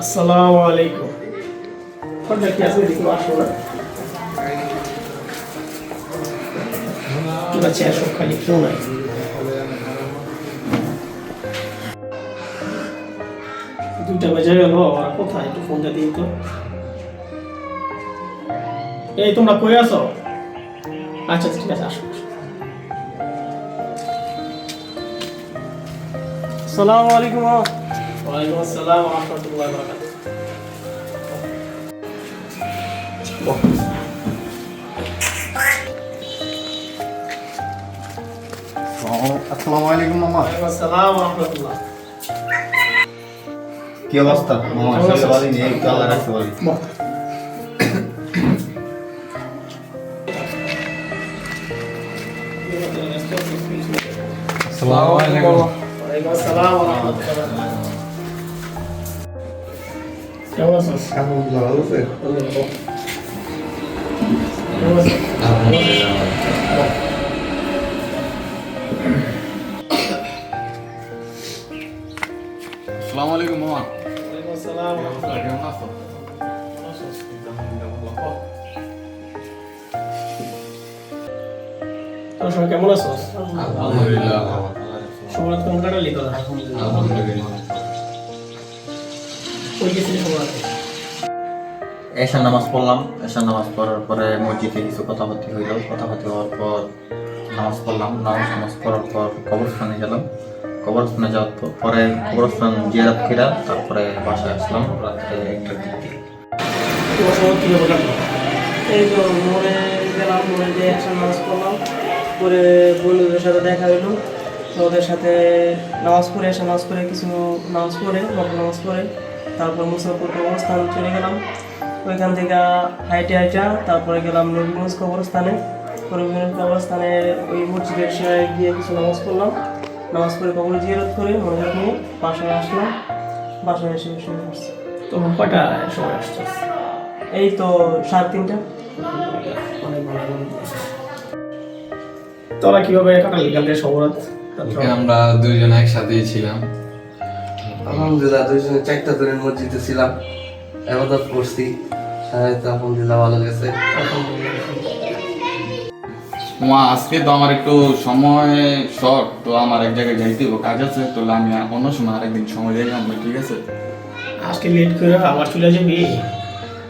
আসসালামু আলাইকুম। কোনটা কি আছে দেখো আসো না। কি বাচ্চা সব খালি কেউ নাই। দুইটা বাজে গেল আর কোথায় একটু ফোনটা দিই তো। এই তোমরা কই আছো? আচ্ছা ঠিক আছে আসো। আসসালামু আলাইকুম। ওয়ালাইকুম আসসালাম ওয়া রাহমাতুল্লাহি ওয়া বারাকাতুহু। আসসালামু আলাইকুম মামা। ওয়ালাইকুম আসসালাম ওয়া রাহমাতুল্লাহ। কি অবস্থা মামা? আসলে ভালো নেই, একটু আল্লাহ রাখতে পারি। আসসালামু আলাইকুম। ওয়ালাইকুম আসসালাম ওয়া রাহমাতুল্লাহ। কেমন আছিস? আলহামদুলিল্লাহ, ভালো আছে? কেমন আছিস? আসসালামু আলাইকুম মামা। ওয়ালাইকুম আসসালাম ওয়া রাহমাতুল্লাহ। কেমন আছো? তোর সবাই কেমন আছো? আলহামদুলিল্লাহ। সবার কেমন কাটালি তোরা? আলহামদুলিল্লাহ। কই গেছিলি সবার? এশার নামাজ পড়লাম। এশার নামাজ পড়ার পরে মসজিদে কিছু কথাবার্তা হইল। কথাবার্তা হওয়ার পর নামাজ পড়লাম। নামাজ পড়ার পর কবরস্থানে গেলাম। কবরস্থানে যাওয়ার পরে কবরস্থান জিয়ারত করে তারপরে বাসায় আসলাম রাত্রে 1টার দিকে। তোমার সবার কিভাবে কাটলো? এই তো মোড়ে গেলাম, মোড়ে যে একসাথে নামাজ পড়লাম, পরে বন্ধুদের সাথে দেখা হইলো। তো ওদের সাথে নামাজ পড়ে এসে নামাজ পড়ে কিছু নামাজ পড়ে নামাজ পড়ে তারপর মুসাফর কবরস্থান চলে গেলাম। ওইখান থেকে হাইটা তারপরে গেলাম নবীগঞ্জ কবরস্থানে। নবীগঞ্জ কবরস্থানে ওই মসজিদের সেরায় গিয়ে কিছু নামাজ পড়লাম। নামাজ পড়ে কবর জিয়ারত করে মনে নিয়ে বাসায় আসলাম। বাসায় এসে শুরু করছি। তো কয়টা সময় আসছে? এই তো 3:30। তোরা কিভাবে কাটালি কালকে সবরাত? আমরা দুইজন একসাথেই ছিলাম। আলহামদুলিল্লাহ, দুইজনে 4টা দিনের মসজিদে ছিলাম, ইবাদত করছি। আলহামদুলিল্লাহ ভালো গেছে। মা আজকে তো আমার একটু সময় শর্ট, তো আমার এক জায়গায় যাইতে হবে, কাজ আছে। তো আমি অন্য সময় আরেকদিন সময় দিয়ে যাবো, ঠিক আছে? আজকে লেট করে আবার চলে যাবি?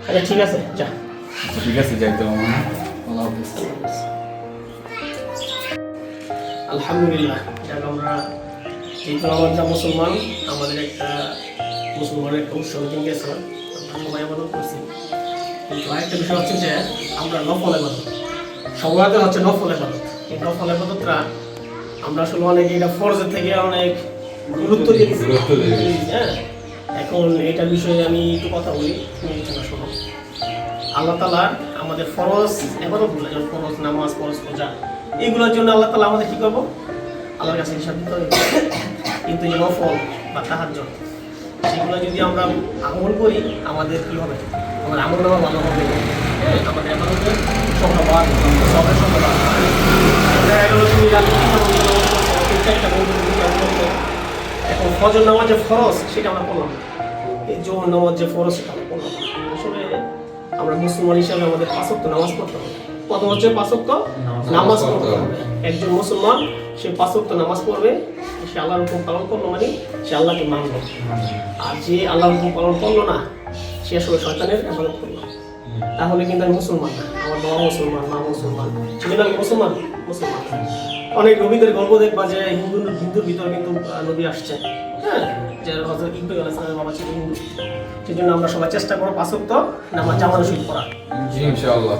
আচ্ছা ঠিক আছে যা। ঠিক আছে, যাইতে হবে মা। আল্লাহ হাফেজ। আলহামদুলিল্লাহ, যাক আমরা যেহেতু আমরা মুসলমান, আমাদের একটা মুসলমানের একটা উৎসব দিন গেছে, আমরা সবাই আবাদত করছি। কিন্তু আরেকটা বিষয় হচ্ছে যে আমরা নফল আবাদত, সবাই হচ্ছে নফল আবাদত। এই নফল আবাদতরা আমরা আসলে অনেক এটা ফরজের থেকে অনেক গুরুত্ব দিয়ে দিচ্ছি। হ্যাঁ, এখন এটার বিষয়ে আমি একটু কথা বলি, তুমি একটু শোনো। আল্লাহ তাআলা আমাদের ফরজ ইবাদতগুলো, যেমন ফরজ নামাজ, ফরজ রোজা, এইগুলোর জন্য আল্লাহ তাআলা আমাদের কি করবো? আল্লাহর কাছে হিসাব দিতে হবে। কিন্তু যে নফল বা তাহাজ্জুদ, সেগুলো যদি আমরা আমল করি আমাদের কি হবে? আমাদের আমল নামা ভালো হবে। হ্যাঁ, আমাদের ইবাদতের সংখ্যা বাড়বে, সবের সংখ্যা বাড়বে। দেখা গেল তুমি রাতে 3টা বন্ধু এখন ফজর নামাজ যে ফরজ সেটা আমরা পড়লাম না, এই জোহর নামাজ যে ফরজ সেটা আমরা পড়লাম না। আসলে আমরা মুসলমান হিসাবে আমাদের 5 ওয়াক্ত নামাজ পড়তে হবে। প্রথম হচ্ছে 5 ওয়াক্ত নামাজ পড়তে হবে। একজন মুসলমান সে 5 ওয়াক্ত নামাজ পড়বে, সে আল্লাহর হুকুম পালন করলো মানে সে আল্লাহকে মানলো। আর যে আল্লাহর হুকুম পালন করলো না, সে আসলে শয়তানের ইবাদত করলো। তাহলে কিন্তু আমি মুসলমান না, আমার বাবা মুসলমান, মা মুসলমান, সেজন্য আমি মুসলমান মুসলমান। অনেক নবীদের গল্প দেখবা যে হিন্দুর ভিতরে কিন্তু নবী আসছে। হ্যাঁ, যে হযরত ইব্রাহিম আলাইহিস সালামের বাবা ছিল হিন্দু। সেজন্য আমরা সবাই চেষ্টা করব 5 ওয়াক্ত নামাজ জামাতের সহিত পড়া। ইনশাআল্লাহ।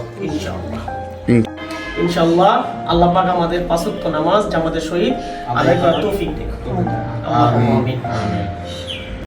ইনশাআল্লাহ আল্লাহ পাক আমাদের 5 ওয়াক্ত নামাজ জামাতের সহিত আদায় করার তৌফিক দিন। আমিন।